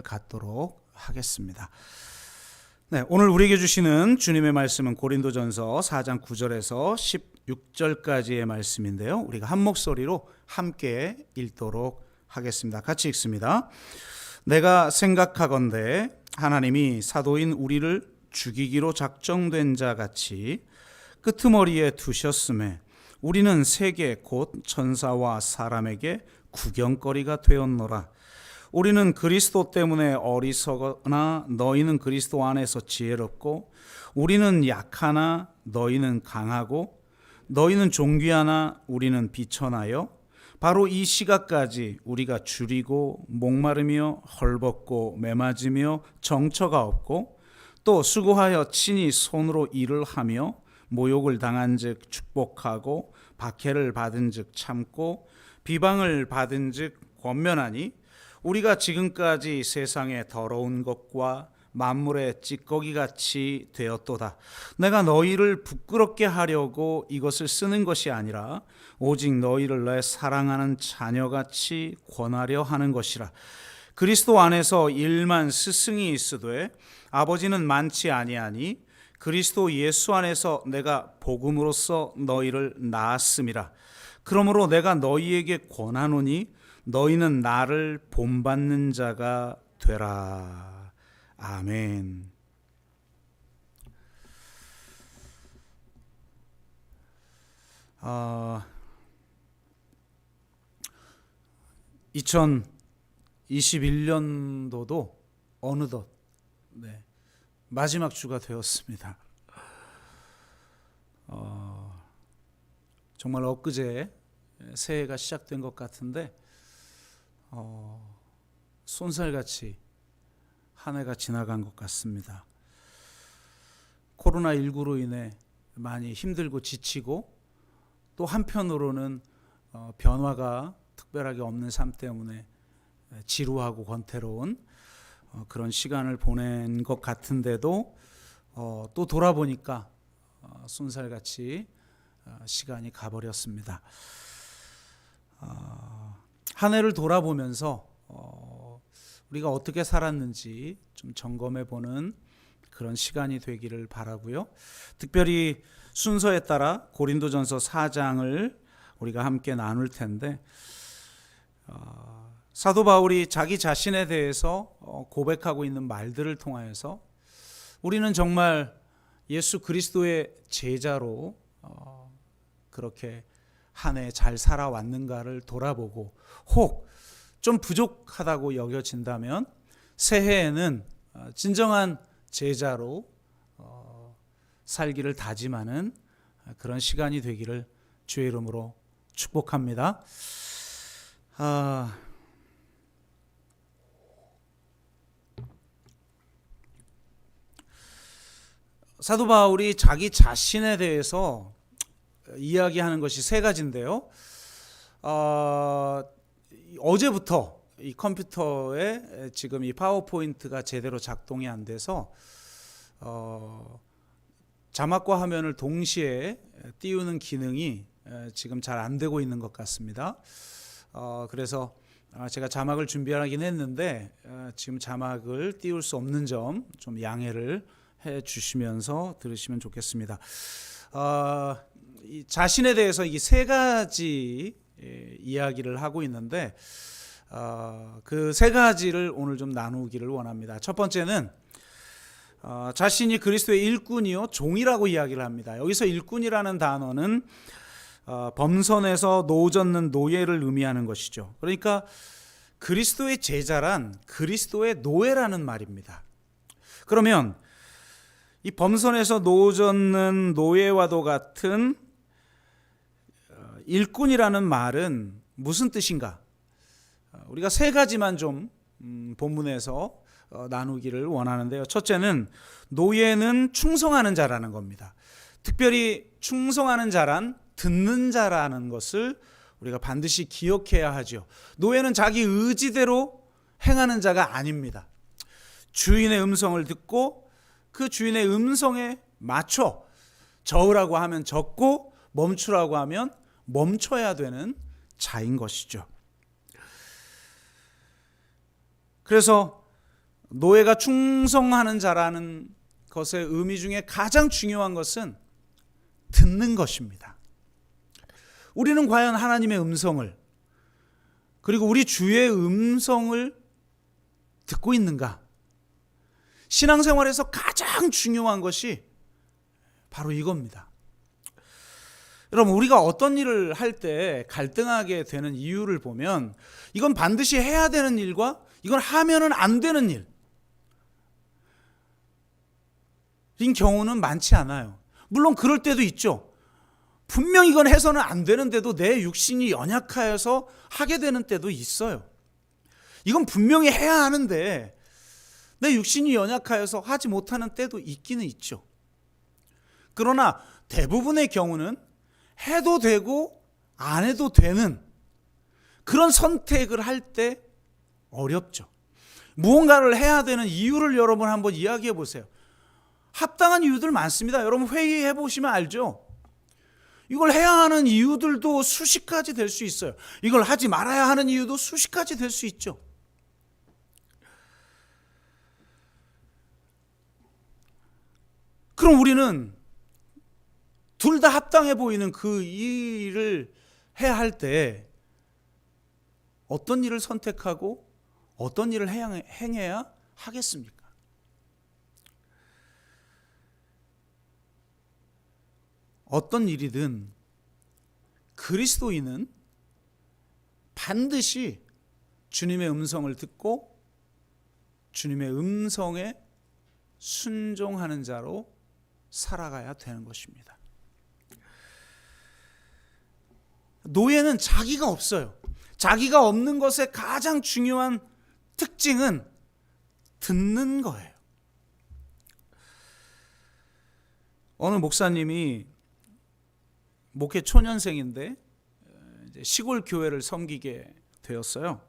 갖도록 하겠습니다. 네, 오늘 우리에게 주시는 주님의 말씀은 고린도전서 4장 9절에서 16절까지의 말씀인데요. 우리가 한 목소리로 함께 읽도록 하겠습니다. 같이 읽습니다. 내가 생각하건대 하나님이 사도인 우리를 죽이기로 작정된 자 같이 끄트머리에 두셨음에 우리는 세계 곧 천사와 사람에게 구경거리가 되었노라. 우리는 그리스도 때문에 어리석으나 너희는 그리스도 안에서 지혜롭고, 우리는 약하나 너희는 강하고, 너희는 존귀하나 우리는 비천하여 바로 이 시각까지 우리가 줄이고 목마르며 헐벗고 매맞으며 정처가 없고, 또 수고하여 친히 손으로 일을 하며 모욕을 당한즉 축복하고 박해를 받은즉 참고 비방을 받은즉 권면하니, 우리가 지금까지 세상의 더러운 것과 만물의 찌꺼기같이 되었도다. 내가 너희를 부끄럽게 하려고 이것을 쓰는 것이 아니라 오직 너희를 내 사랑하는 자녀같이 권하려 하는 것이라. 그리스도 안에서 일만 스승이 있으되 아버지는 많지 아니하니 그리스도 예수 안에서 내가 복음으로써 너희를 낳았음이라. 그러므로 내가 너희에게 권하노니 너희는 나를 본받는 자가 되라. 아멘. 2021년도도 어느덧 마지막 주가 되었습니다. 정말 엊그제 새해가 시작된 것 같은데 쏜살같이 한 해가 지나간 것 같습니다. 코로나19로 인해 많이 힘들고 지치고, 또 한편으로는 변화가 특별하게 없는 삶 때문에 지루하고 권태로운 그런 시간을 보낸 것 같은데도 또 돌아보니까 쏜살같이 시간이 가버렸습니다. 한 해를 돌아보면서 우리가 어떻게 살았는지 좀 점검해 보는 그런 시간이 되기를 바라고요. 특별히 순서에 따라 고린도전서 4장을 우리가 함께 나눌 텐데, 사도 바울이 자기 자신에 대해서 고백하고 있는 말들을 통하여서 우리는 정말 예수 그리스도의 제자로 그렇게 한 해 잘 살아왔는가를 돌아보고, 혹 좀 부족하다고 여겨진다면 새해에는 진정한 제자로 살기를 다짐하는 그런 시간이 되기를 주의 이름으로 축복합니다. 사도 바울이 자기 자신에 대해서 이야기하는 것이 세 가지인데요. 어제부터 이 컴퓨터에 지금 이 파워포인트가 제대로 작동이 안 돼서 자막과 화면을 동시에 띄우는 기능이 지금 잘 안 되고 있는 것 같습니다. 그래서 제가 자막을 준비하긴 했는데 지금 자막을 띄울 수 없는 점 좀 양해를 해 주시면서 들으시면 좋겠습니다. 자신에 대해서 이 세 가지 이야기를 하고 있는데, 그 세 가지를 오늘 좀 나누기를 원합니다. 첫 번째는 자신이 그리스도의 일꾼이요 종이라고 이야기를 합니다. 여기서 일꾼이라는 단어는 범선에서 노젓는 노예를 의미하는 것이죠. 그러니까 그리스도의 제자란 그리스도의 노예라는 말입니다. 그러면 이 범선에서 노젓는 노예와도 같은 일꾼이라는 말은 무슨 뜻인가? 우리가 세 가지만 좀 본문에서 나누기를 원하는데요. 첫째는 노예는 충성하는 자라는 겁니다. 특별히 충성하는 자란 듣는 자라는 것을 우리가 반드시 기억해야 하죠. 노예는 자기 의지대로 행하는 자가 아닙니다. 주인의 음성을 듣고 그 주인의 음성에 맞춰 저으라고 하면 젓고 멈추라고 하면 멈춰야 되는 자인 것이죠. 그래서 노예가 충성하는 자라는 것의 의미 중에 가장 중요한 것은 듣는 것입니다. 우리는 과연 하나님의 음성을, 그리고 우리 주의 음성을 듣고 있는가? 신앙생활에서 가장 중요한 것이 바로 이겁니다. 여러분, 우리가 어떤 일을 할 때 갈등하게 되는 이유를 보면 이건 반드시 해야 되는 일과 이건 하면은 안 되는 일인 경우는 많지 않아요. 물론 그럴 때도 있죠. 분명 이건 해서는 안 되는데도 내 육신이 연약하여서 하게 되는 때도 있어요. 이건 분명히 해야 하는데 내 육신이 연약하여서 하지 못하는 때도 있기는 있죠. 그러나 대부분의 경우는 해도 되고 안 해도 되는 그런 선택을 할 때 어렵죠. 무언가를 해야 되는 이유를 여러분 한번 이야기해 보세요. 합당한 이유들 많습니다. 여러분 회의해 보시면 알죠. 이걸 해야 하는 이유들도 수십 가지 될 수 있어요. 이걸 하지 말아야 하는 이유도 수십 가지 될 수 있죠. 그럼 우리는 둘 다 합당해 보이는 그 일을 해야 할 때 어떤 일을 선택하고 어떤 일을 행해야 하겠습니까? 어떤 일이든 그리스도인은 반드시 주님의 음성을 듣고 주님의 음성에 순종하는 자로 살아가야 되는 것입니다. 노예는 자기가 없어요. 자기가 없는 것의 가장 중요한 특징은 듣는 거예요. 어느 목사님이 목회 초년생인데 시골 교회를 섬기게 되었어요.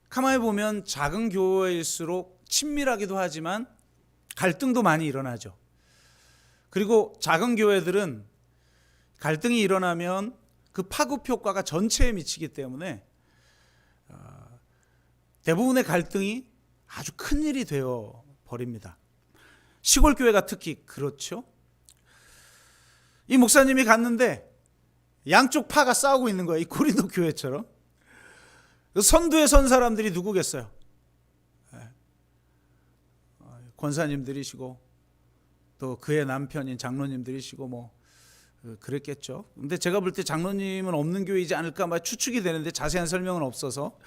가만히 보면 작은 교회일수록 친밀하기도 하지만 갈등도 많이 일어나죠. 그리고 작은 교회들은 갈등이 일어나면 그 파급 효과가 전체에 미치기 때문에 대부분의 갈등이 아주 큰 일이 되어 버립니다. 시골 교회가 특히 그렇죠. 이 목사님이 갔는데 양쪽 파가 싸우고 있는 거예요. 이 고린도 교회처럼. 선두에 선 사람들이 누구겠어요? 권사님들이시고 또 그의 남편인 장로님들이시고 뭐 그랬겠죠. 근데 제가 볼 때 장로님은 없는 교회이지 않을까 막 추측이 되는데 자세한 설명은 없어서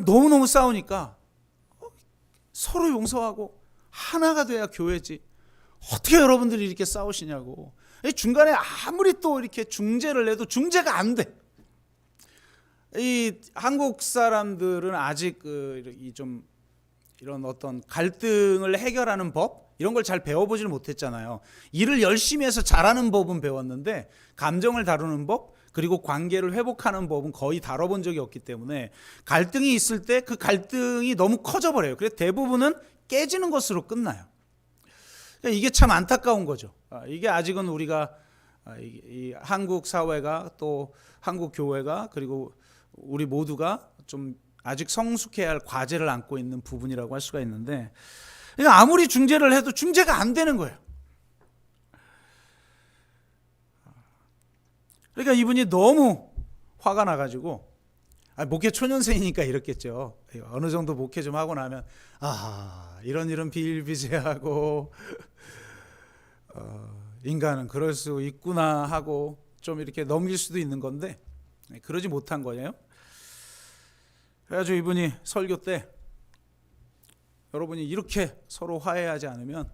너무너무 싸우니까 서로 용서하고 하나가 돼야 교회지. 어떻게 여러분들이 이렇게 싸우시냐고. 중간에 아무리 또 이렇게 중재를 해도 중재가 안 돼. 이 한국 사람들은 아직 좀 이런 어떤 갈등을 해결하는 법 이런 걸 잘 배워보지를 못했잖아요. 일을 열심히 해서 잘하는 법은 배웠는데 감정을 다루는 법 그리고 관계를 회복하는 법은 거의 다뤄본 적이 없기 때문에 갈등이 있을 때 그 갈등이 너무 커져버려요. 그래서 대부분은 깨지는 것으로 끝나요. 그러니까 이게 참 안타까운 거죠. 이게 아직은 우리가 이 한국 사회가 또 한국 교회가 그리고 우리 모두가 좀 아직 성숙해야 할 과제를 안고 있는 부분이라고 할 수가 있는데 그러니까 아무리 중재를 해도 중재가 안 되는 거예요. 그러니까 이분이 너무 화가 나가지고 목회 초년생이니까 이렇겠죠. 어느 정도 목회 좀 하고 나면 이런 일은 비일비재하고 인간은 그럴 수 있구나 하고 좀 이렇게 넘길 수도 있는 건데 그러지 못한 거예요. 그래가지고 이분이 설교 때 여러분이 이렇게 서로 화해하지 않으면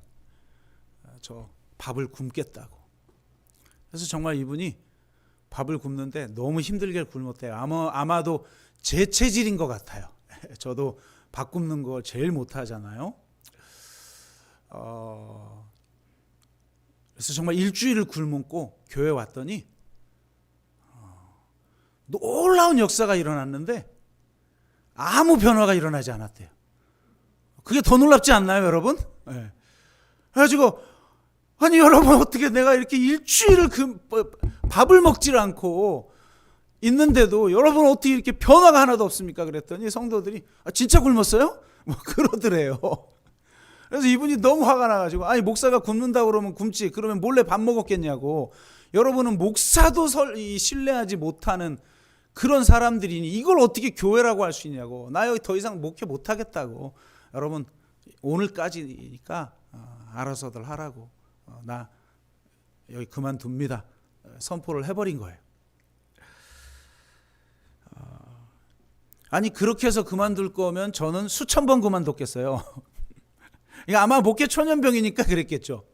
저 밥을 굶겠다고. 그래서 정말 이분이 밥을 굶는데 너무 힘들게 굶었대요. 아마도 제 체질인 것 같아요. 저도 밥 굶는 걸 제일 못하잖아요. 그래서 정말 일주일을 굶고 교회 왔더니 놀라운 역사가 일어났는데 아무 변화가 일어나지 않았대요. 그게 더 놀랍지 않나요, 여러분? 네. 그래가지고 아니 여러분 어떻게 내가 이렇게 일주일을 밥을 먹질 않고 있는데도 여러분 어떻게 이렇게 변화가 하나도 없습니까? 그랬더니 성도들이 진짜 굶었어요? 뭐 그러더래요. 그래서 이분이 너무 화가 나가지고 아니 목사가 굶는다고 그러면 굶지 그러면 몰래 밥 먹었겠냐고. 여러분은 목사도 신뢰하지 못하는 그런 사람들이니 이걸 어떻게 교회라고 할 수 있냐고. 나 여기 더 이상 목회 못하겠다고. 여러분 오늘까지니까 알아서들 하라고. 나 여기 그만둡니다. 선포를 해버린 거예요. 아니 그렇게 해서 그만둘 거면 저는 수천 번 그만뒀겠어요. 그러니까 아마 목회 초년병이니까 그랬겠죠.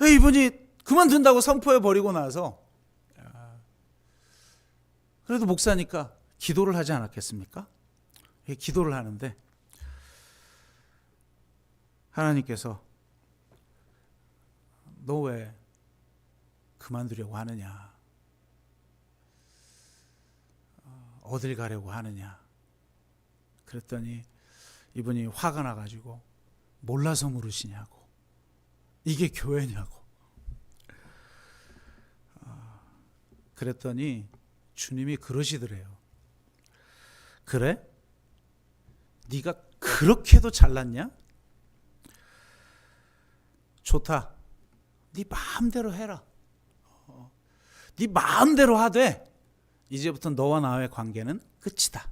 이분이 그만둔다고 선포해버리고 나서 그래도 목사니까 기도를 하지 않았겠습니까? 기도를 하는데 하나님께서 너 왜 그만두려고 하느냐? 어딜 가려고 하느냐? 그랬더니 이분이 화가 나가지고 몰라서 물으시냐고. 이게 교회냐고. 그랬더니 주님이 그러시더래요. 그래? 네가 그렇게도 잘났냐? 좋다. 네 마음대로 해라. 네 마음대로 하되 이제부터 너와 나의 관계는 끝이다.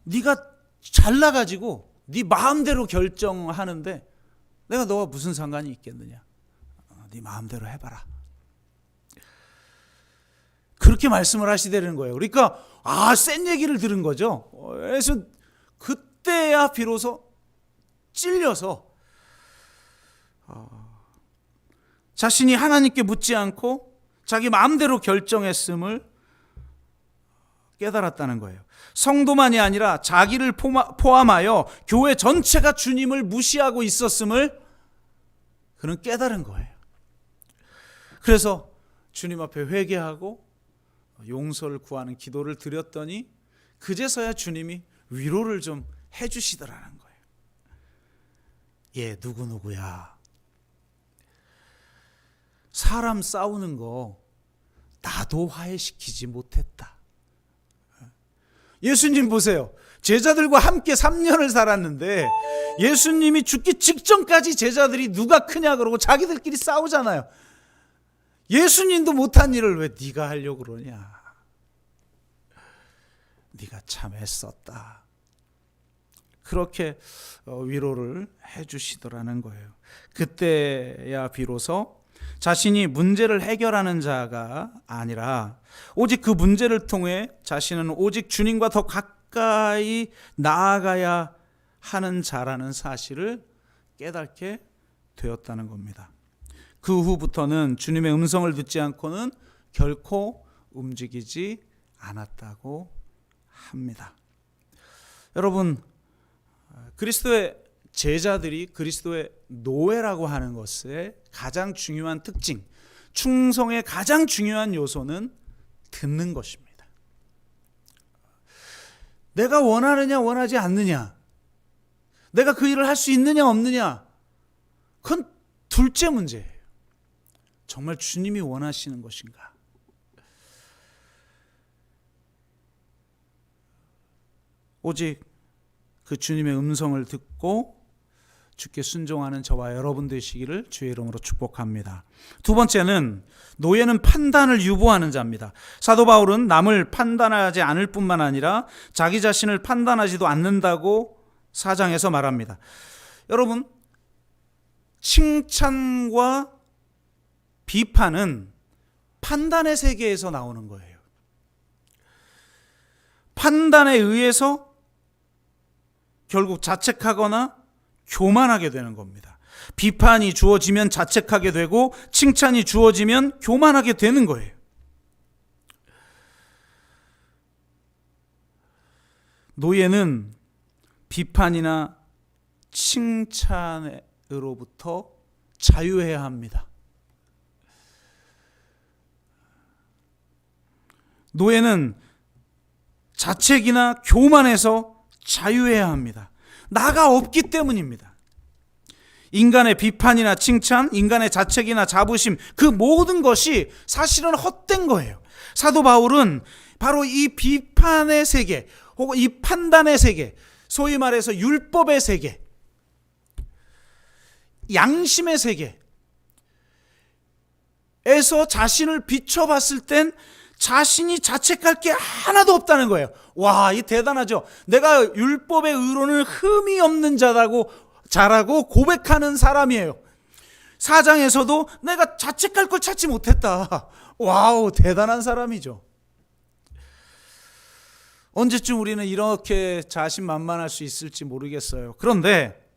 네가 잘나가지고 네 마음대로 결정하는데 내가 너와 무슨 상관이 있겠느냐. 네 마음대로 해봐라. 그렇게 말씀을 하시되는 거예요. 그러니까 센 얘기를 들은 거죠. 그래서 그때야 비로소 찔려서 자신이 하나님께 묻지 않고 자기 마음대로 결정했음을 깨달았다는 거예요. 성도만이 아니라 자기를 포함하여 교회 전체가 주님을 무시하고 있었음을 그는 깨달은 거예요. 그래서 주님 앞에 회개하고 용서를 구하는 기도를 드렸더니 그제서야 주님이 위로를 좀 해주시더라는 거예요. 얘 누구누구야. 사람 싸우는 거 나도 화해시키지 못했다. 예수님 보세요. 제자들과 함께 3년을 살았는데 예수님이 죽기 직전까지 제자들이 누가 크냐 그러고 자기들끼리 싸우잖아요. 예수님도 못한 일을 왜 네가 하려고 그러냐. 네가 참 애썼다. 그렇게 위로를 해주시더라는 거예요. 그때야 비로소 자신이 문제를 해결하는 자가 아니라 오직 그 문제를 통해 자신은 오직 주님과 더 가까이 나아가야 하는 자라는 사실을 깨닫게 되었다는 겁니다. 그 후부터는 주님의 음성을 듣지 않고는 결코 움직이지 않았다고 합니다. 여러분, 그리스도의 제자들이 그리스도의 노예라고 하는 것의 가장 중요한 특징, 충성의 가장 중요한 요소는 듣는 것입니다. 내가 원하느냐 원하지 않느냐, 내가 그 일을 할 수 있느냐 없느냐, 그건 둘째 문제예요. 정말 주님이 원하시는 것인가? 오직 그 주님의 음성을 듣고 주께 순종하는 저와 여러분 되시기를 주의 이름으로 축복합니다. 두 번째는 노예는 판단을 유보하는 자입니다. 사도 바울은 남을 판단하지 않을 뿐만 아니라 자기 자신을 판단하지도 않는다고 4장에서 말합니다. 여러분, 칭찬과 비판은 판단의 세계에서 나오는 거예요. 판단에 의해서 결국 자책하거나 교만하게 되는 겁니다. 비판이 주어지면 자책하게 되고 칭찬이 주어지면 교만하게 되는 거예요. 노예는 비판이나 칭찬으로부터 자유해야 합니다. 노예는 자책이나 교만에서 자유해야 합니다. 나가 없기 때문입니다. 인간의 비판이나 칭찬, 인간의 자책이나 자부심, 그 모든 것이 사실은 헛된 거예요. 사도 바울은 바로 이 비판의 세계, 혹은 이 판단의 세계, 소위 말해서 율법의 세계, 양심의 세계에서 자신을 비춰봤을 땐 자신이 자책할 게 하나도 없다는 거예요. 와, 이 대단하죠. 내가 율법의 의로는 흠이 없는 자라고 고백하는 사람이에요. 4장에서도 내가 자책할 걸 찾지 못했다. 와우, 대단한 사람이죠. 언제쯤 우리는 이렇게 자신만만할 수 있을지 모르겠어요. 그런데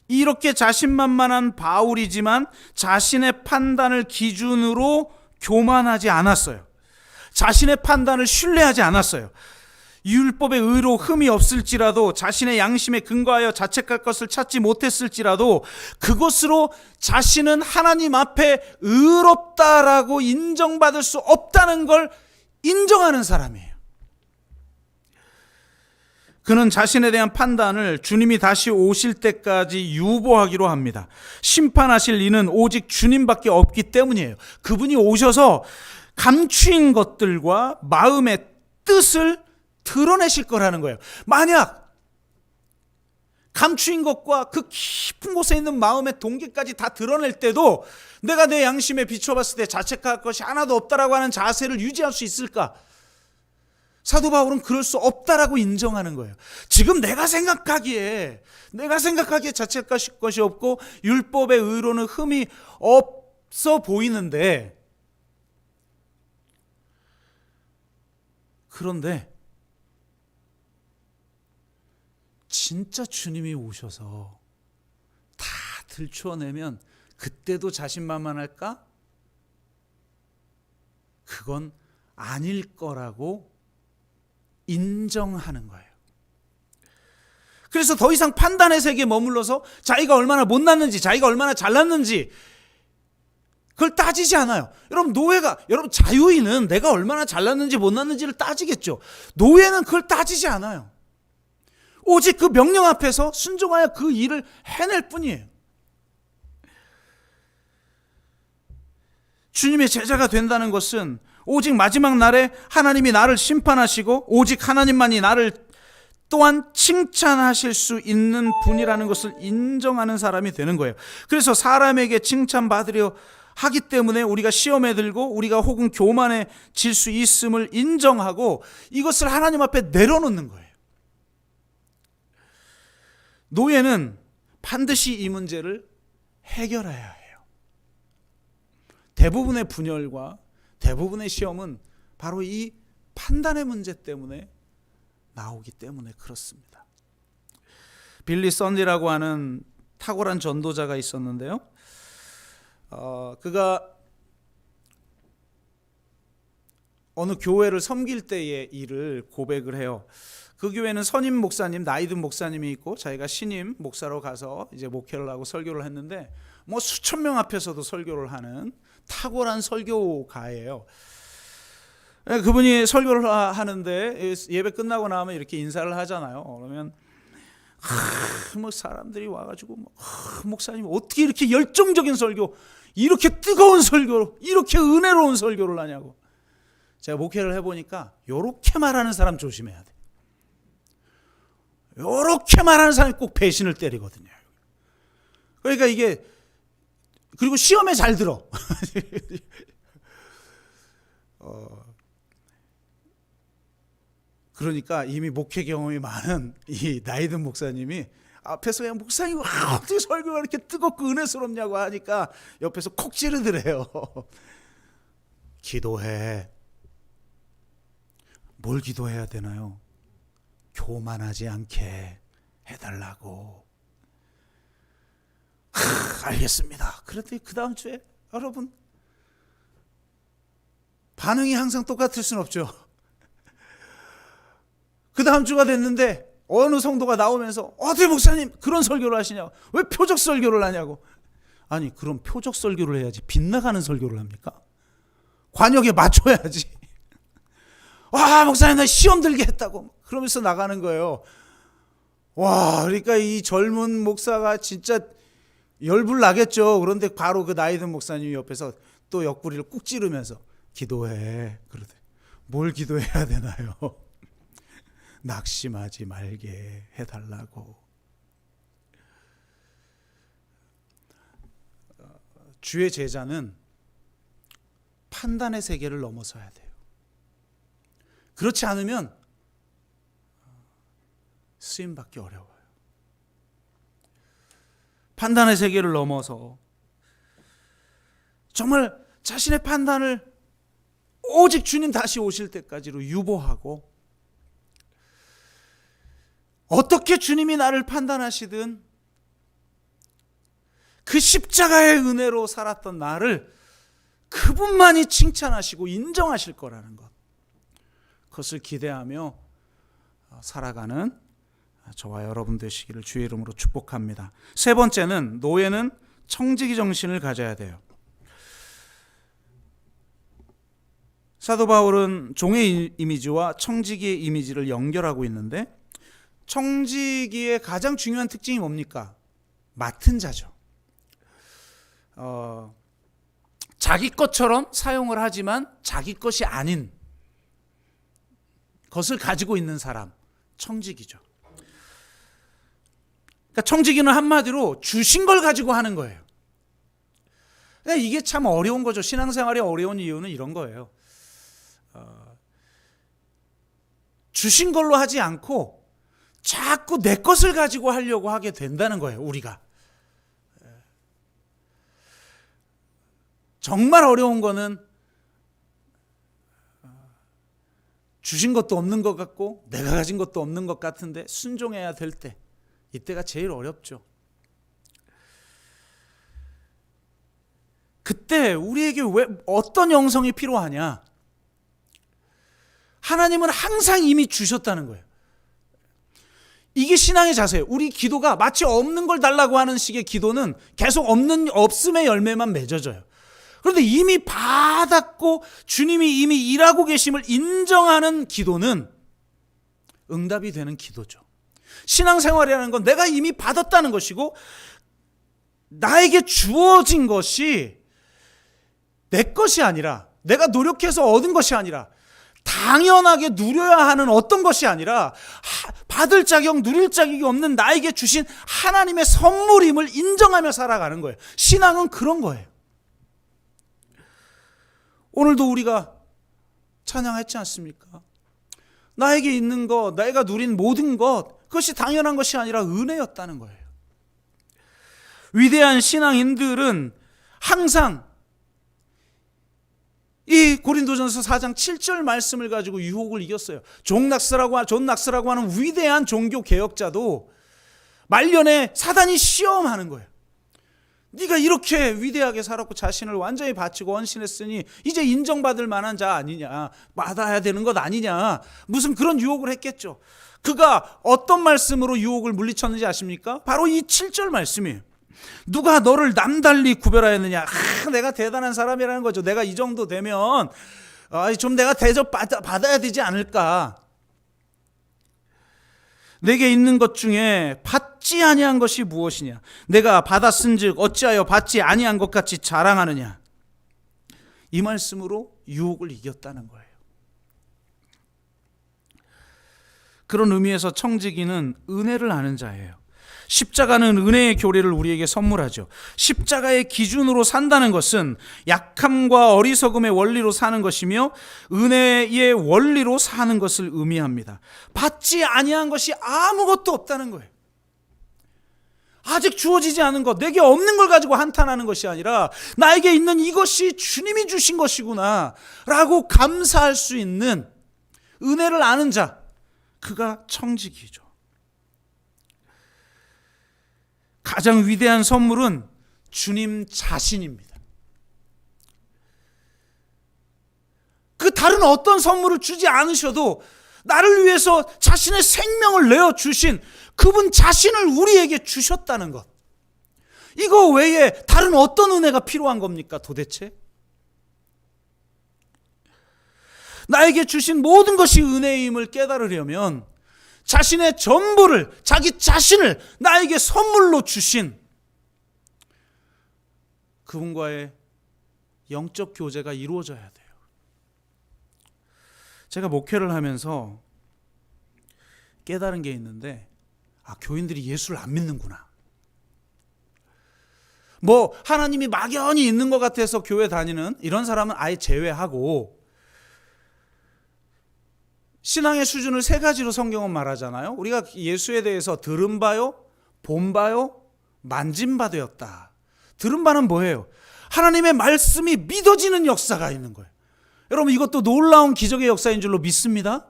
이렇게 자신만만한 바울이지만 자신의 판단을 기준으로 교만하지 않았어요. 자신의 판단을 신뢰하지 않았어요. 율법의 의로 흠이 없을지라도, 자신의 양심에 근거하여 자책할 것을 찾지 못했을지라도 그것으로 자신은 하나님 앞에 의롭다라고 인정받을 수 없다는 걸 인정하는 사람이에요. 그는 자신에 대한 판단을 주님이 다시 오실 때까지 유보하기로 합니다. 심판하실 이는 오직 주님밖에 없기 때문이에요. 그분이 오셔서 감추인 것들과 마음의 뜻을 드러내실 거라는 거예요. 만약 감추인 것과 그 깊은 곳에 있는 마음의 동기까지 다 드러낼 때도 내가 내 양심에 비춰봤을 때 자책할 것이 하나도 없다라고 하는 자세를 유지할 수 있을까? 사도 바울은 그럴 수 없다라고 인정하는 거예요. 지금 내가 생각하기에 자책할 것이 없고 율법의 의로는 흠이 없어 보이는데, 그런데 진짜 주님이 오셔서 다 들추어내면 그때도 자신만만할까? 그건 아닐 거라고 인정하는 거예요. 그래서 더 이상 판단의 세계에 머물러서 자기가 얼마나 못났는지, 자기가 얼마나 잘났는지 그걸 따지지 않아요. 여러분 자유인은 내가 얼마나 잘났는지 못났는지를 따지겠죠. 노예는 그걸 따지지 않아요. 오직 그 명령 앞에서 순종하여 그 일을 해낼 뿐이에요. 주님의 제자가 된다는 것은 오직 마지막 날에 하나님이 나를 심판하시고 오직 하나님만이 나를 또한 칭찬하실 수 있는 분이라는 것을 인정하는 사람이 되는 거예요. 그래서 사람에게 칭찬받으려 하기 때문에 우리가 시험에 들고 우리가 혹은 교만해질 수 있음을 인정하고 이것을 하나님 앞에 내려놓는 거예요. 노예는 반드시 이 문제를 해결해야 해요. 대부분의 분열과 대부분의 시험은 바로 이 판단의 문제 때문에 나오기 때문에 그렇습니다. 빌리 썬디라고 하는 탁월한 전도자가 있었는데요. 그가 어느 교회를 섬길 때의 일을 고백을 해요. 그 교회는 선임 목사님, 나이 든 목사님이 있고 자기가 신임 목사로 가서 이제 목회를 하고 설교를 했는데 뭐 수천 명 앞에서도 설교를 하는 탁월한 설교가예요. 그분이 설교를 하는데 예배 끝나고 나면 이렇게 인사를 하잖아요. 그러면 뭐 사람들이 와가지고 목사님 어떻게 이렇게 열정적인 설교, 이렇게 뜨거운 설교, 이렇게 은혜로운 설교를 하냐고. 제가 목회를 해보니까 요렇게 말하는 사람 조심해야 돼. 요렇게 말하는 사람이 꼭 배신을 때리거든요. 그러니까 이게, 그리고 시험에 잘 들어. 그러니까 이미 목회 경험이 많은 이 나이 든 목사님이 앞에서 그냥 목사님 어떻게 설교가 이렇게 뜨겁고 은혜스럽냐고 하니까 옆에서 콕 찌르더래요. 기도해. 뭘 기도해야 되나요? 교만하지 않게 해달라고. 알겠습니다. 그랬더니 그 다음 주에 여러분 반응이 항상 똑같을 순 없죠. 그 다음 주가 됐는데 어느 성도가 나오면서 어떻게 목사님 그런 설교를 하시냐고, 왜 표적 설교를 하냐고. 아니 그럼 표적 설교를 해야지 빗나가는 설교를 합니까? 관역에 맞춰야지. 와 목사님 나 시험 들게 했다고 그러면서 나가는 거예요. 와 그러니까 이 젊은 목사가 진짜 열불 나겠죠. 그런데 바로 그 나이 든 목사님이 옆에서 또 옆구리를 꾹 찌르면서 기도해. 그러대. 뭘 기도해야 되나요? 낙심하지 말게 해달라고. 주의 제자는 판단의 세계를 넘어서야 돼요. 그렇지 않으면 쓰임받기 어려워요. 판단의 세계를 넘어서 정말 자신의 판단을 오직 주님 다시 오실 때까지로 유보하고, 어떻게 주님이 나를 판단하시든 그 십자가의 은혜로 살았던 나를 그분만이 칭찬하시고 인정하실 거라는 것, 그것을 기대하며 살아가는 저와 여러분 되시기를 주의 이름으로 축복합니다. 세 번째는, 노예는 청지기 정신을 가져야 돼요. 사도 바울은 종의 이미지와 청지기의 이미지를 연결하고 있는데, 청지기의 가장 중요한 특징이 뭡니까? 맡은 자죠. 자기 것처럼 사용을 하지만 자기 것이 아닌 것을 가지고 있는 사람, 청지기죠. 그러니까 청지기는 한마디로 주신 걸 가지고 하는 거예요. 그러니까 이게 참 어려운 거죠. 신앙생활이 어려운 이유는 이런 거예요. 주신 걸로 하지 않고 자꾸 내 것을 가지고 하려고 하게 된다는 거예요, 우리가. 정말 어려운 거는 주신 것도 없는 것 같고 내가 가진 것도 없는 것 같은데 순종해야 될 때, 이때가 제일 어렵죠. 그때 우리에게 왜 어떤 영성이 필요하냐? 하나님은 항상 이미 주셨다는 거예요. 이게 신앙의 자세예요. 우리 기도가 마치 없는 걸 달라고 하는 식의 기도는 계속 없음의 열매만 맺어져요. 그런데 이미 받았고 주님이 이미 일하고 계심을 인정하는 기도는 응답이 되는 기도죠. 신앙생활이라는 건 내가 이미 받았다는 것이고, 나에게 주어진 것이 내 것이 아니라, 내가 노력해서 얻은 것이 아니라, 당연하게 누려야 하는 어떤 것이 아니라, 받을 자격, 누릴 자격이 없는 나에게 주신 하나님의 선물임을 인정하며 살아가는 거예요. 신앙은 그런 거예요. 오늘도 우리가 찬양했지 않습니까? 나에게 있는 것, 내가 누린 모든 것, 그것이 당연한 것이 아니라 은혜였다는 거예요. 위대한 신앙인들은 항상 이 고린도전서 4장 7절 말씀을 가지고 유혹을 이겼어요. 존 낙스라고 하는 위대한 종교 개혁자도 말년에 사단이 시험하는 거예요. 네가 이렇게 위대하게 살았고 자신을 완전히 바치고 헌신했으니 이제 인정받을 만한 자 아니냐, 받아야 되는 것 아니냐, 무슨 그런 유혹을 했겠죠. 그가 어떤 말씀으로 유혹을 물리쳤는지 아십니까? 바로 이 7절 말씀이에요. 누가 너를 남달리 구별하였느냐? 내가 대단한 사람이라는 거죠. 내가 이 정도 되면 좀 내가 대접 받아야 되지 않을까? 내게 있는 것 중에 받지 아니한 것이 무엇이냐? 내가 받았은즉 어찌하여 받지 아니한 것 같이 자랑하느냐? 이 말씀으로 유혹을 이겼다는 거예요. 그런 의미에서 청지기는 은혜를 아는 자예요. 십자가는 은혜의 교리를 우리에게 선물하죠. 십자가의 기준으로 산다는 것은 약함과 어리석음의 원리로 사는 것이며 은혜의 원리로 사는 것을 의미합니다. 받지 아니한 것이 아무것도 없다는 거예요. 아직 주어지지 않은 것, 내게 없는 걸 가지고 한탄하는 것이 아니라 나에게 있는 이것이 주님이 주신 것이구나 라고 감사할 수 있는 은혜를 아는 자, 그가 청지기죠. 가장 위대한 선물은 주님 자신입니다. 그 다른 어떤 선물을 주지 않으셔도 나를 위해서 자신의 생명을 내어주신 그분 자신을 우리에게 주셨다는 것, 이거 외에 다른 어떤 은혜가 필요한 겁니까 도대체? 나에게 주신 모든 것이 은혜임을 깨달으려면 자신의 전부를, 자기 자신을 나에게 선물로 주신 그분과의 영적 교제가 이루어져야 돼요. 제가 목회를 하면서 깨달은 게 있는데, 교인들이 예수를 안 믿는구나. 뭐 하나님이 막연히 있는 것 같아서 교회 다니는 이런 사람은 아예 제외하고, 신앙의 수준을 세 가지로 성경은 말하잖아요. 우리가 예수에 대해서 들은 바요, 본 바요, 만진 바 되었다. 들은 바는 뭐예요? 하나님의 말씀이 믿어지는 역사가 있는 거예요. 여러분, 이것도 놀라운 기적의 역사인 줄로 믿습니다.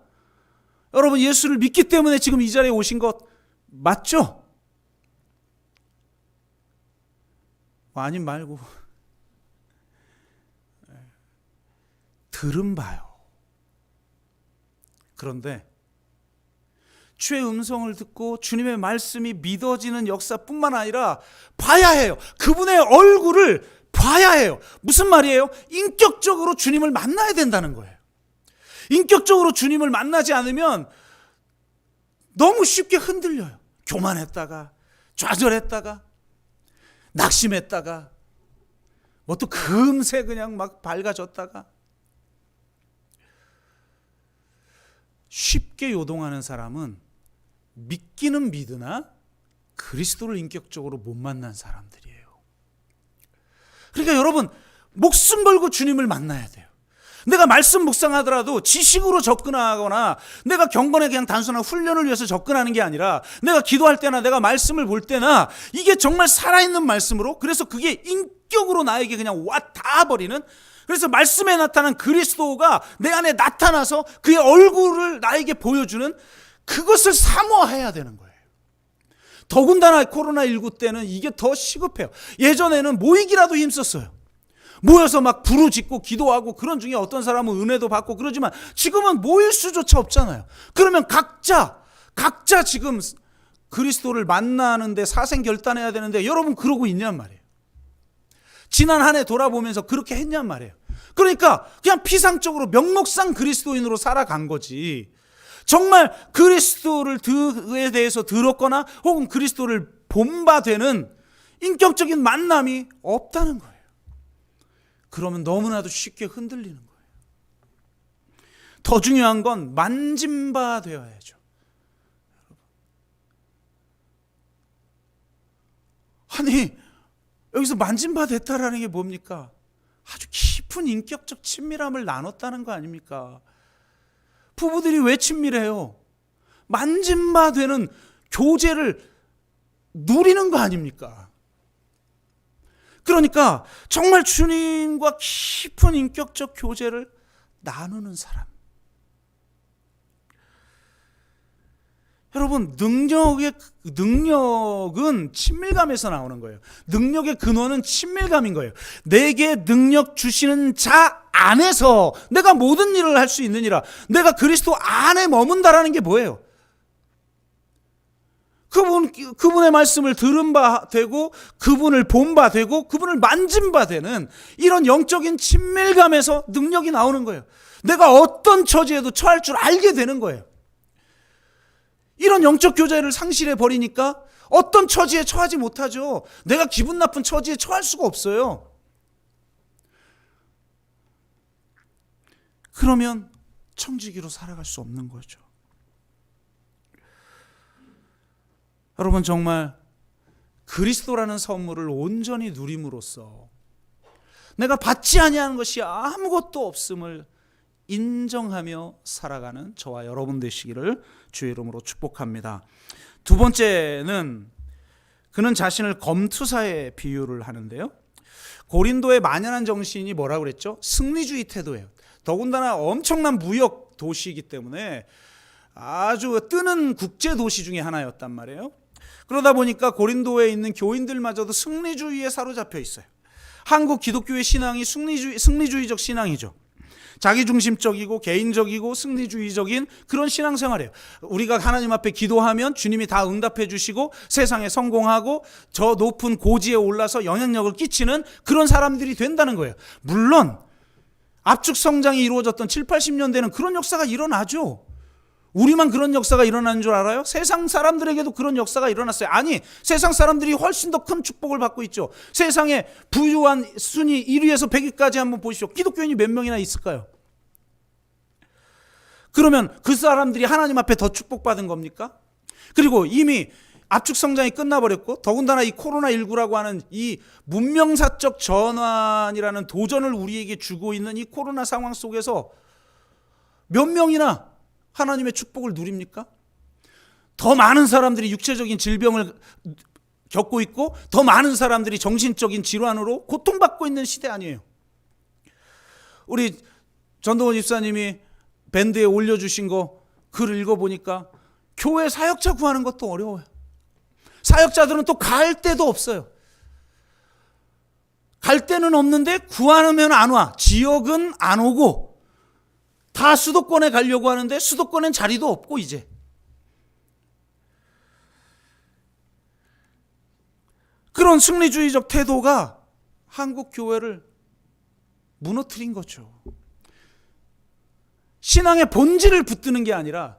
여러분, 예수를 믿기 때문에 지금 이 자리에 오신 것 맞죠? 아님 말고 들은 바요. 그런데 주의 음성을 듣고 주님의 말씀이 믿어지는 역사뿐만 아니라 봐야 해요. 그분의 얼굴을 봐야 해요. 무슨 말이에요? 인격적으로 주님을 만나야 된다는 거예요. 인격적으로 주님을 만나지 않으면 너무 쉽게 흔들려요. 교만했다가 좌절했다가 낙심했다가 뭐 또 금세 그냥 막 밝아졌다가, 쉽게 요동하는 사람은 믿기는 믿으나 그리스도를 인격적으로 못 만난 사람들이에요. 그러니까 여러분, 목숨 걸고 주님을 만나야 돼요. 내가 말씀 묵상하더라도 지식으로 접근하거나 내가 경건에 그냥 단순한 훈련을 위해서 접근하는 게 아니라, 내가 기도할 때나 내가 말씀을 볼 때나 이게 정말 살아있는 말씀으로, 그래서 그게 인격으로 나에게 그냥 와 닿아버리는, 그래서 말씀에 나타난 그리스도가 내 안에 나타나서 그의 얼굴을 나에게 보여주는, 그것을 사모해야 되는 거예요. 더군다나 코로나19 때는 이게 더 시급해요. 예전에는 모이기라도 힘썼어요. 모여서 막 부르짖고 기도하고 그런 중에 어떤 사람은 은혜도 받고 그러지만, 지금은 모일 수조차 없잖아요. 그러면 각자 지금 그리스도를 만나는데 사생결단해야 되는데, 여러분 그러고 있냔 말이에요. 지난 한 해 돌아보면서 그렇게 했냔 말이에요. 그러니까 그냥 피상적으로 명목상 그리스도인으로 살아간 거지, 정말 그리스도에 대해서 들었거나 혹은 그리스도를 본바되는 인격적인 만남이 없다는 거예요. 그러면 너무나도 쉽게 흔들리는 거예요. 더 중요한 건 만진 바 되어야죠. 아니, 여기서 만진 바 됐다라는 게 뭡니까? 아주 깊은 인격적 친밀함을 나눴다는 거 아닙니까? 부부들이 왜 친밀해요? 만진 바 되는 교제를 누리는 거 아닙니까? 그러니까 정말 주님과 깊은 인격적 교제를 나누는 사람. 여러분, 능력은 친밀감에서 나오는 거예요. 능력의 근원은 친밀감인 거예요. 내게 능력 주시는 자 안에서 내가 모든 일을 할 수 있느니라. 내가 그리스도 안에 머문다라는 게 뭐예요? 그분의 말씀을 들은 바 되고, 그분을 본 바 되고, 그분을 만진 바 되는 이런 영적인 친밀감에서 능력이 나오는 거예요. 내가 어떤 처지에도 처할 줄 알게 되는 거예요. 이런 영적 교제를 상실해 버리니까 어떤 처지에 처하지 못하죠. 내가 기분 나쁜 처지에 처할 수가 없어요. 그러면 청지기로 살아갈 수 없는 거죠. 여러분, 정말 그리스도라는 선물을 온전히 누림으로써 내가 받지 아니하는 것이 아무것도 없음을 인정하며 살아가는 저와 여러분 되시기를 주의 이름으로 축복합니다. 두 번째는 그는 자신을 검투사에 비유를 하는데요. 고린도의 만연한 정신이 뭐라고 그랬죠? 승리주의 태도예요. 더군다나 엄청난 무역 도시이기 때문에 아주 뜨는 국제 도시 중에 하나였단 말이에요. 그러다 보니까 고린도에 있는 교인들마저도 승리주의에 사로잡혀 있어요. 한국 기독교의 신앙이 승리주의적 신앙이죠. 자기중심적이고 개인적이고 승리주의적인 그런 신앙생활이에요. 우리가 하나님 앞에 기도하면 주님이 다 응답해 주시고 세상에 성공하고 저 높은 고지에 올라서 영향력을 끼치는 그런 사람들이 된다는 거예요. 물론 압축 성장이 이루어졌던 7, 80년대는 그런 역사가 일어나죠. 우리만 그런 역사가 일어나는 줄 알아요? 세상 사람들에게도 그런 역사가 일어났어요. 아니, 세상 사람들이 훨씬 더 큰 축복을 받고 있죠. 세상에 부유한 순위 1위에서 100위까지 한번 보십시오. 기독교인이 몇 명이나 있을까요? 그러면 그 사람들이 하나님 앞에 더 축복받은 겁니까? 그리고 이미 압축 성장이 끝나버렸고, 더군다나 이 코로나19라고 하는 이 문명사적 전환이라는 도전을 우리에게 주고 있는 이 코로나 상황 속에서 몇 명이나 하나님의 축복을 누립니까? 더 많은 사람들이 육체적인 질병을 겪고 있고, 더 많은 사람들이 정신적인 질환으로 고통받고 있는 시대 아니에요. 우리 전동원 집사님이 밴드에 올려주신 거 글 읽어보니까 교회 사역자 구하는 것도 어려워요. 사역자들은 또 갈 데도 없어요. 갈 데는 없는데 구하면 안 와. 지역은 안 오고, 다 수도권에 가려고 하는데 수도권엔 자리도 없고. 이제 그런 승리주의적 태도가 한국 교회를 무너뜨린 거죠. 신앙의 본질을 붙드는 게 아니라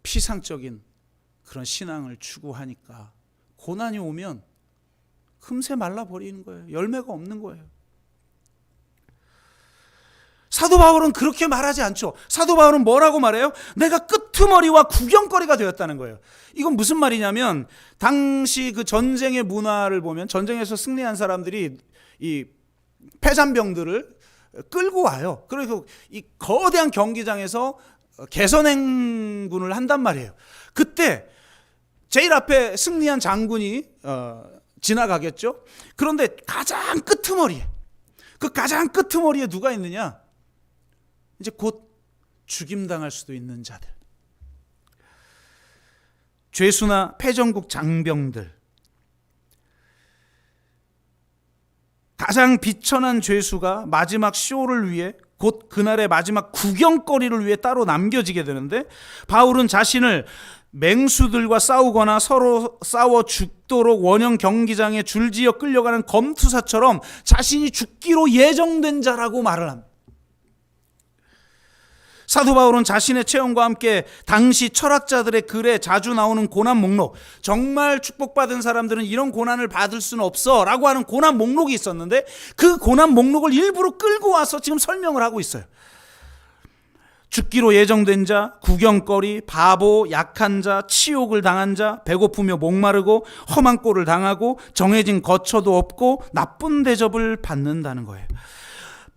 피상적인 그런 신앙을 추구하니까 고난이 오면 금세 말라버리는 거예요. 열매가 없는 거예요. 사도 바울은 그렇게 말하지 않죠. 사도 바울은 뭐라고 말해요? 내가 끄트머리와 구경거리가 되었다는 거예요. 이건 무슨 말이냐면, 당시 그 전쟁의 문화를 보면 전쟁에서 승리한 사람들이 이 패잔병들을 끌고 와요. 그래서 이 거대한 경기장에서 개선행군을 한단 말이에요. 그때 제일 앞에 승리한 장군이 지나가겠죠. 그런데 가장 끄트머리에, 그 가장 끄트머리에 누가 있느냐? 이제 곧 죽임당할 수도 있는 자들, 죄수나 패전국 장병들, 가장 비천한 죄수가 마지막 쇼를 위해, 곧 그날의 마지막 구경거리를 위해 따로 남겨지게 되는데, 바울은 자신을 맹수들과 싸우거나 서로 싸워 죽도록 원형 경기장에 줄지어 끌려가는 검투사처럼 자신이 죽기로 예정된 자라고 말을 합니다. 사도 바울은 자신의 체험과 함께 당시 철학자들의 글에 자주 나오는 고난 목록, 정말 축복받은 사람들은 이런 고난을 받을 수는 없어 라고 하는 고난 목록이 있었는데, 그 고난 목록을 일부러 끌고 와서 지금 설명을 하고 있어요. 죽기로 예정된 자, 구경거리, 바보, 약한 자, 치욕을 당한 자, 배고프며 목마르고 험한 꼴을 당하고 정해진 거처도 없고 나쁜 대접을 받는다는 거예요.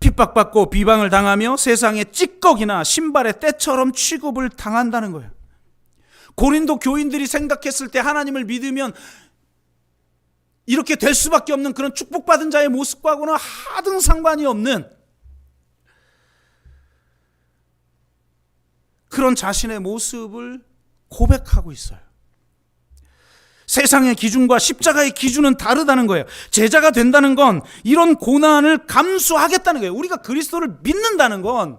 핍박받고 비방을 당하며 세상의 찌꺼기나 신발의 때처럼 취급을 당한다는 거예요. 고린도 교인들이 생각했을 때 하나님을 믿으면 이렇게 될 수밖에 없는 그런 축복받은 자의 모습과는 하등 상관이 없는 그런 자신의 모습을 고백하고 있어요. 세상의 기준과 십자가의 기준은 다르다는 거예요. 제자가 된다는 건 이런 고난을 감수하겠다는 거예요. 우리가 그리스도를 믿는다는 건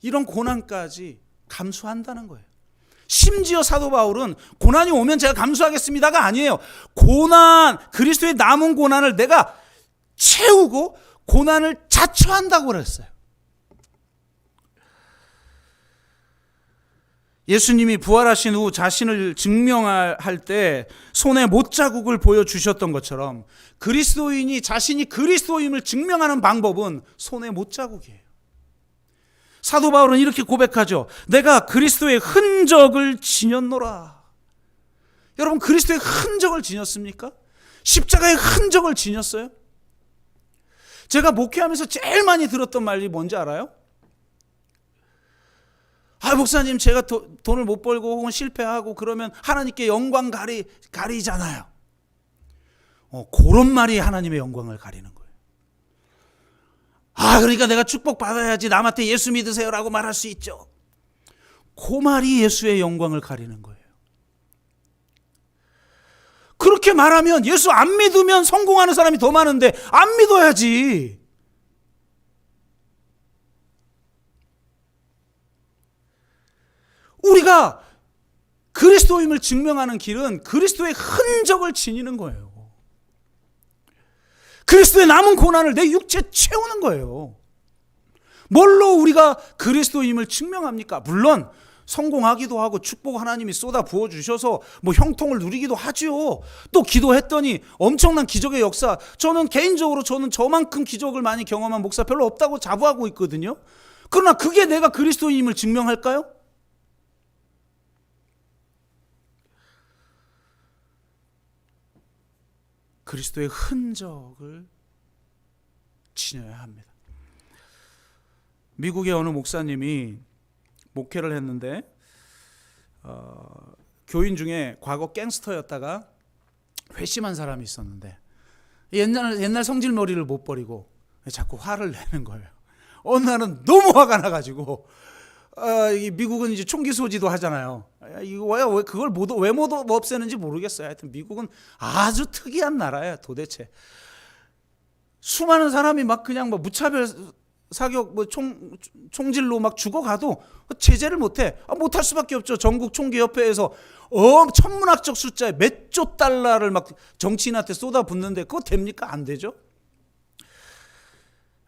이런 고난까지 감수한다는 거예요. 심지어 사도 바울은 고난이 오면 제가 감수하겠습니다가 아니에요. 고난, 그리스도의 남은 고난을 내가 채우고 고난을 자처한다고 그랬어요. 예수님이 부활하신 후 자신을 증명할 때 손에 못자국을 보여주셨던 것처럼, 그리스도인이 자신이 그리스도임을 증명하는 방법은 손에 못자국이에요. 사도 바울은 이렇게 고백하죠. 내가 그리스도의 흔적을 지녔노라. 여러분, 그리스도의 흔적을 지녔습니까? 십자가의 흔적을 지녔어요? 제가 목회하면서 제일 많이 들었던 말이 뭔지 알아요? 목사님, 제가 돈을 못 벌고 혹은 실패하고 그러면 하나님께 영광 가리잖아요. 그런 말이 하나님의 영광을 가리는 거예요. 그러니까 내가 축복받아야지 남한테 예수 믿으세요라고 말할 수 있죠. 그 말이 예수의 영광을 가리는 거예요. 그렇게 말하면 예수 안 믿으면 성공하는 사람이 더 많은데 안 믿어야지. 우리가 그리스도임을 증명하는 길은 그리스도의 흔적을 지니는 거예요. 그리스도의 남은 고난을 내 육체에 채우는 거예요. 뭘로 우리가 그리스도임을 증명합니까? 물론 성공하기도 하고 축복 하나님이 쏟아 부어주셔서 뭐 형통을 누리기도 하지요. 또 기도했더니 엄청난 기적의 역사, 저는 개인적으로 저만큼 기적을 많이 경험한 목사 별로 없다고 자부하고 있거든요. 그러나 그게 내가 그리스도임을 증명할까요? 그리스도의 흔적을 지녀야 합니다. 미국의 어느 목사님이 목회를 했는데 교인 중에 과거 갱스터였다가 회심한 사람이 있었는데 옛날 성질머리를 못 버리고 자꾸 화를 내는 거예요. 어느 날은 너무 화가 나가지고 미국은 이제 총기 소지도 하잖아요. 이거 왜 그걸 왜 못 없애는지 모르겠어요. 하여튼 미국은 아주 특이한 나라예요. 도대체 수많은 사람이 막 그냥 뭐 무차별 사격 뭐 총질로 막 죽어가도 제재를 못해. 못할 수밖에 없죠. 전국 총기협회에서 천문학적 숫자에 몇 조 달러를 막 정치인한테 쏟아붓는데 그거 됩니까? 안 되죠.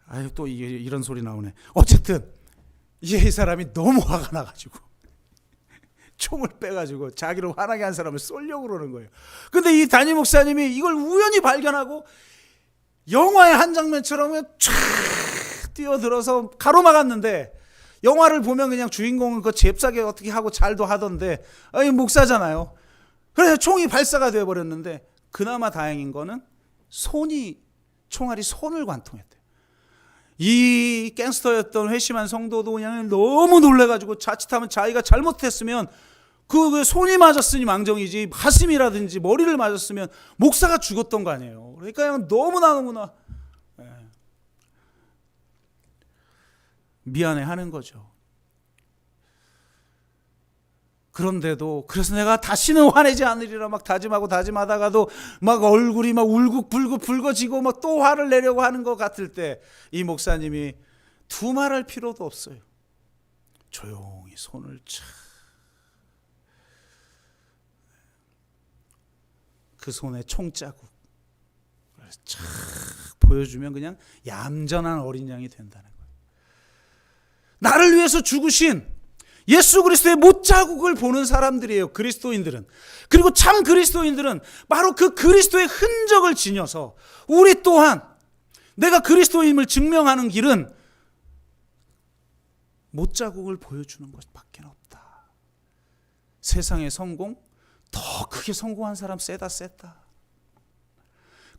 아유, 또 이런 소리 나오네. 어쨌든 이 사람이 너무 화가 나가지고 총을 빼가지고 자기를 화나게 한 사람을 쏘려고 그러는 거예요. 근데 이 담임 목사님이 이걸 우연히 발견하고 영화의 한 장면처럼 쫙 뛰어들어서 가로막았는데, 영화를 보면 그냥 주인공은 그 잽싸게 어떻게 하고 잘도 하던데 목사잖아요. 그래서 총이 발사가 되어버렸는데 그나마 다행인 거는 총알이 손을 관통했대요. 이 갱스터였던 회심한 성도도 그냥 너무 놀래가지고 자칫하면 자기가 잘못했으면 그 손이 맞았으니 망정이지 가슴이라든지 머리를 맞았으면 목사가 죽었던 거 아니에요. 그러니까 그냥 너무나 미안해하는 거죠. 그런데도 그래서 내가 다시는 화내지 않으리라 막 다짐하다가도 막 얼굴이 막 울긋불긋 붉어지고 막 또 화를 내려고 하는 것 같을 때 이 목사님이 두말할 필요도 없어요. 조용히 손을 그 손에 총자국 착 보여주면 그냥 얌전한 어린 양이 된다는 거예요. 나를 위해서 죽으신 예수 그리스도의 못자국을 보는 사람들이에요, 그리스도인들은. 그리고 참 그리스도인들은 바로 그 그리스도의 흔적을 지녀서 우리 또한 내가 그리스도임을 증명하는 길은 못자국을 보여주는 것밖에 없다. 세상의 성공, 더 크게 성공한 사람 세다.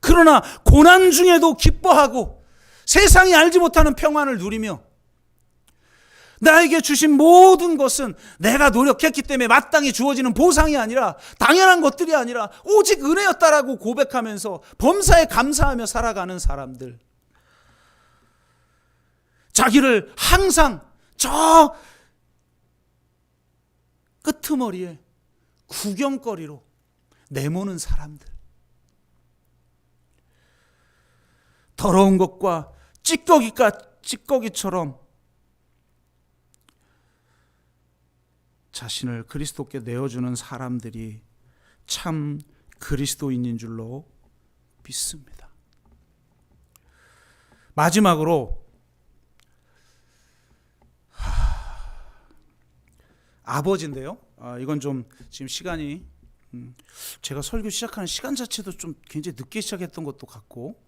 그러나 고난 중에도 기뻐하고 세상이 알지 못하는 평안을 누리며 나에게 주신 모든 것은 내가 노력했기 때문에 마땅히 주어지는 보상이 아니라, 당연한 것들이 아니라 오직 은혜였다라고 고백하면서 범사에 감사하며 살아가는 사람들, 자기를 항상 저 끄트머리에 구경거리로 내모는 사람들, 더러운 것과 찌꺼기처럼 자신을 그리스도께 내어주는 사람들이 참 그리스도인인 줄로 믿습니다. 마지막으로 아버지인데요. 이건 좀 지금 시간이 제가 설교 시작하는 시간 자체도 좀 굉장히 늦게 시작했던 것도 같고,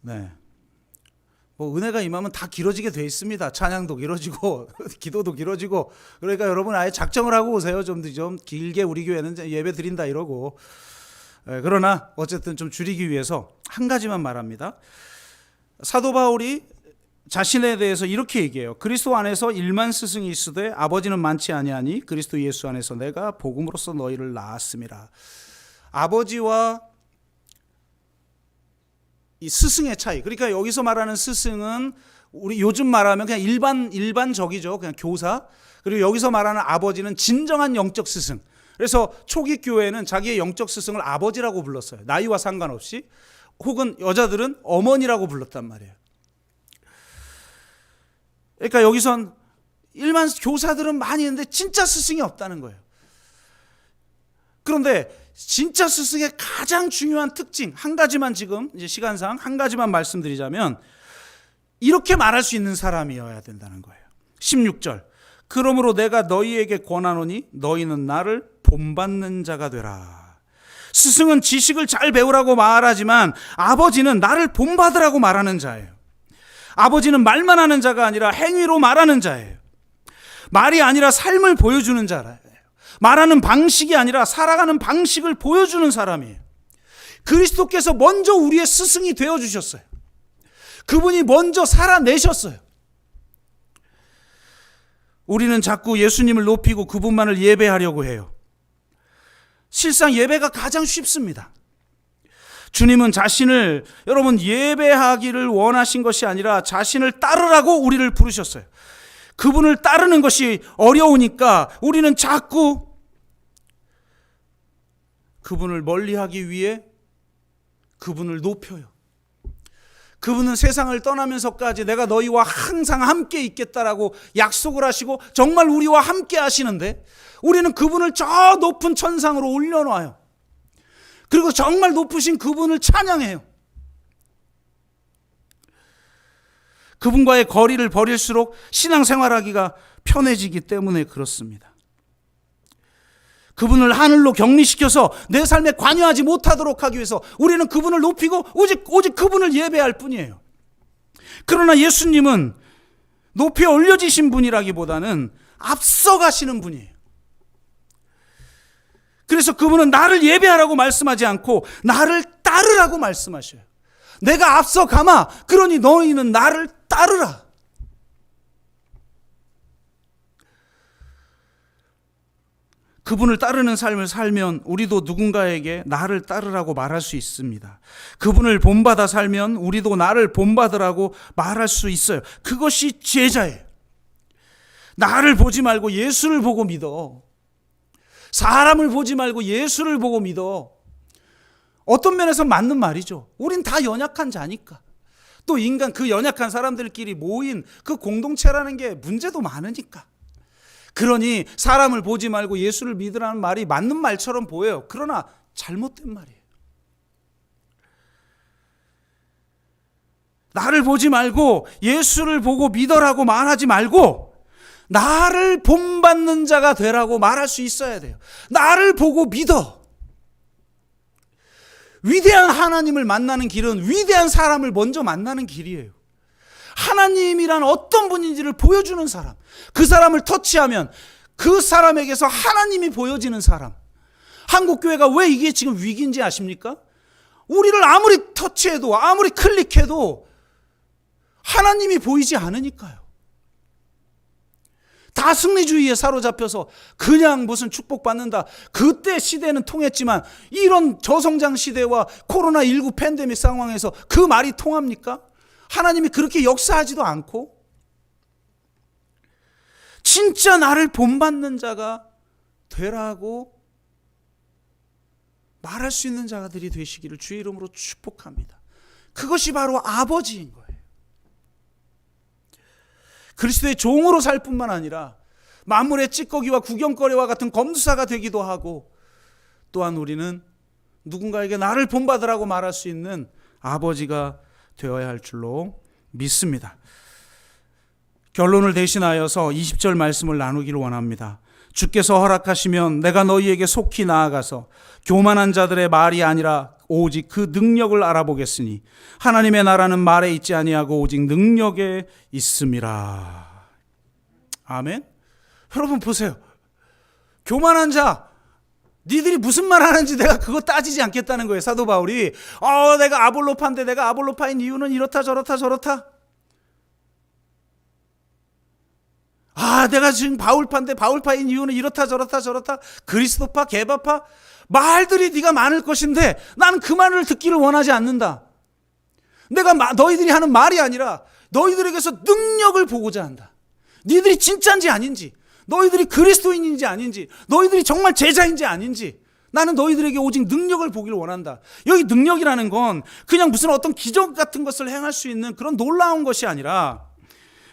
네. 뭐 은혜가 임하면 다 길어지게 돼 있습니다. 찬양도 길어지고 기도도 길어지고. 그러니까 여러분 아예 작정을 하고 오세요. 좀 길게 우리 교회는 예배 드린다 이러고. 그러나 어쨌든 좀 줄이기 위해서 한 가지만 말합니다. 사도 바울이 자신에 대해서 이렇게 얘기해요. 그리스도 안에서 1만 스승이 있으되 아버지는 많지 아니하니 그리스도 예수 안에서 내가 복음으로써 너희를 낳았음이라. 아버지와 이 스승의 차이. 그러니까 여기서 말하는 스승은 우리 요즘 말하면 그냥 일반적이죠. 그냥 교사. 그리고 여기서 말하는 아버지는 진정한 영적 스승. 그래서 초기 교회는 자기의 영적 스승을 아버지라고 불렀어요. 나이와 상관없이. 혹은 여자들은 어머니라고 불렀단 말이에요. 그러니까 여기선 일반 교사들은 많이 있는데 진짜 스승이 없다는 거예요. 그런데 진짜 스승의 가장 중요한 특징 한 가지만, 지금 이제 시간상 한 가지만 말씀드리자면 이렇게 말할 수 있는 사람이어야 된다는 거예요. 16절, 그러므로 내가 너희에게 권하노니 너희는 나를 본받는 자가 되라. 스승은 지식을 잘 배우라고 말하지만 아버지는 나를 본받으라고 말하는 자예요. 아버지는 말만 하는 자가 아니라 행위로 말하는 자예요. 말이 아니라 삶을 보여주는 자예요. 말하는 방식이 아니라 살아가는 방식을 보여주는 사람이에요. 그리스도께서 먼저 우리의 스승이 되어주셨어요. 그분이 먼저 살아내셨어요. 우리는 자꾸 예수님을 높이고 그분만을 예배하려고 해요. 실상 예배가 가장 쉽습니다. 주님은 자신을, 여러분, 예배하기를 원하신 것이 아니라 자신을 따르라고 우리를 부르셨어요. 그분을 따르는 것이 어려우니까 우리는 자꾸 그분을 멀리하기 위해 그분을 높여요. 그분은 세상을 떠나면서까지 내가 너희와 항상 함께 있겠다라고 약속을 하시고 정말 우리와 함께 하시는데 우리는 그분을 저 높은 천상으로 올려놔요. 그리고 정말 높으신 그분을 찬양해요. 그분과의 거리를 버릴수록 신앙생활하기가 편해지기 때문에 그렇습니다. 그분을 하늘로 격리시켜서 내 삶에 관여하지 못하도록 하기 위해서 우리는 그분을 높이고 오직 그분을 예배할 뿐이에요. 그러나 예수님은 높이 올려지신 분이라기보다는 앞서가시는 분이에요. 그래서 그분은 나를 예배하라고 말씀하지 않고 나를 따르라고 말씀하셔요. 내가 앞서가마, 그러니 너희는 나를 따르라. 그분을 따르는 삶을 살면 우리도 누군가에게 나를 따르라고 말할 수 있습니다. 그분을 본받아 살면 우리도 나를 본받으라고 말할 수 있어요. 그것이 제자예요. 나를 보지 말고 예수를 보고 믿어. 사람을 보지 말고 예수를 보고 믿어. 어떤 면에서 맞는 말이죠. 우린 다 연약한 자니까. 또 인간, 그 연약한 사람들끼리 모인 그 공동체라는 게 문제도 많으니까. 그러니 사람을 보지 말고 예수를 믿으라는 말이 맞는 말처럼 보여요. 그러나 잘못된 말이에요. 나를 보지 말고 예수를 보고 믿어라고 말하지 말고 나를 본받는 자가 되라고 말할 수 있어야 돼요. 나를 보고 믿어. 위대한 하나님을 만나는 길은 위대한 사람을 먼저 만나는 길이에요. 하나님이란 어떤 분인지를 보여주는 사람, 그 사람을 터치하면 그 사람에게서 하나님이 보여지는 사람. 한국교회가 왜 이게 지금 위기인지 아십니까? 우리를 아무리 터치해도 아무리 클릭해도 하나님이 보이지 않으니까요. 다 승리주의에 사로잡혀서 그냥 무슨 축복받는다. 그때 시대는 통했지만 이런 저성장 시대와 코로나19 팬데믹 상황에서 그 말이 통합니까? 하나님이 그렇게 역사하지도 않고 진짜 나를 본받는 자가 되라고 말할 수 있는 자들이 되시기를 주의 이름으로 축복합니다. 그것이 바로 아버지인 거예요. 그리스도의 종으로 살 뿐만 아니라 만물의 찌꺼기와 구경거리와 같은 검수사가 되기도 하고 또한 우리는 누군가에게 나를 본받으라고 말할 수 있는 아버지가 되어야 할 줄로 믿습니다. 결론을 대신하여서 20절 말씀을 나누기를 원합니다. 주께서 허락하시면 내가 너희에게 속히 나아가서 교만한 자들의 말이 아니라 오직 그 능력을 알아보겠으니 하나님의 나라는 말에 있지 아니하고 오직 능력에 있음이라. 아멘. 여러분 보세요. 교만한 자, 니들이 무슨 말 하는지 내가 그거 따지지 않겠다는 거예요. 사도 바울이 내가 아볼로파인데 내가 아볼로파인 이유는 이렇다 저렇다 저렇다. 내가 지금 바울파인데 바울파인 이유는 이렇다 저렇다 저렇다. 그리스도파 개바파 말들이 네가 많을 것인데 나는 그 말을 듣기를 원하지 않는다. 내가 너희들이 하는 말이 아니라 너희들에게서 능력을 보고자 한다. 너희들이 진짜인지 아닌지, 너희들이 그리스도인인지 아닌지, 너희들이 정말 제자인지 아닌지 나는 너희들에게 오직 능력을 보기를 원한다. 여기 능력이라는 건 그냥 무슨 어떤 기적 같은 것을 행할 수 있는 그런 놀라운 것이 아니라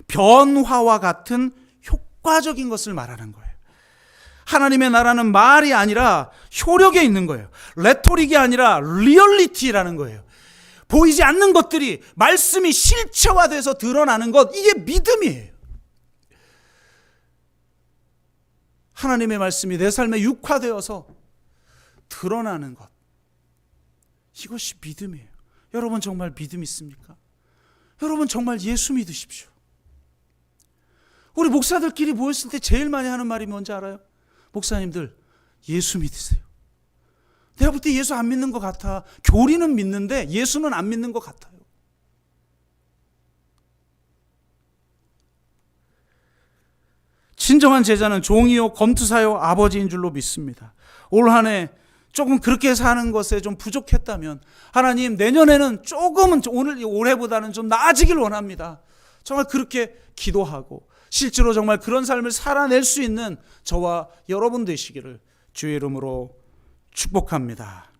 변화와 같은 효과적인 것을 말하는 거예요. 하나님의 나라는 말이 아니라 효력에 있는 거예요. 레토릭이 아니라 리얼리티라는 거예요. 보이지 않는 것들이 말씀이 실체화돼서 드러나는 것, 이게 믿음이에요. 하나님의 말씀이 내 삶에 육화되어서 드러나는 것, 이것이 믿음이에요. 여러분 정말 믿음 있습니까? 여러분 정말 예수 믿으십시오. 우리 목사들끼리 모였을 때 제일 많이 하는 말이 뭔지 알아요? 목사님들 예수 믿으세요. 내가 볼 때 예수 안 믿는 것 같아. 교리는 믿는데 예수는 안 믿는 것 같아요. 진정한 제자는 종이요 검투사요 아버지인 줄로 믿습니다. 올 한 해 조금 그렇게 사는 것에 좀 부족했다면 하나님 내년에는 조금은 올해보다는 좀 나아지길 원합니다. 정말 그렇게 기도하고 실제로 정말 그런 삶을 살아낼 수 있는 저와 여러분 되시기를 주의 이름으로 축복합니다.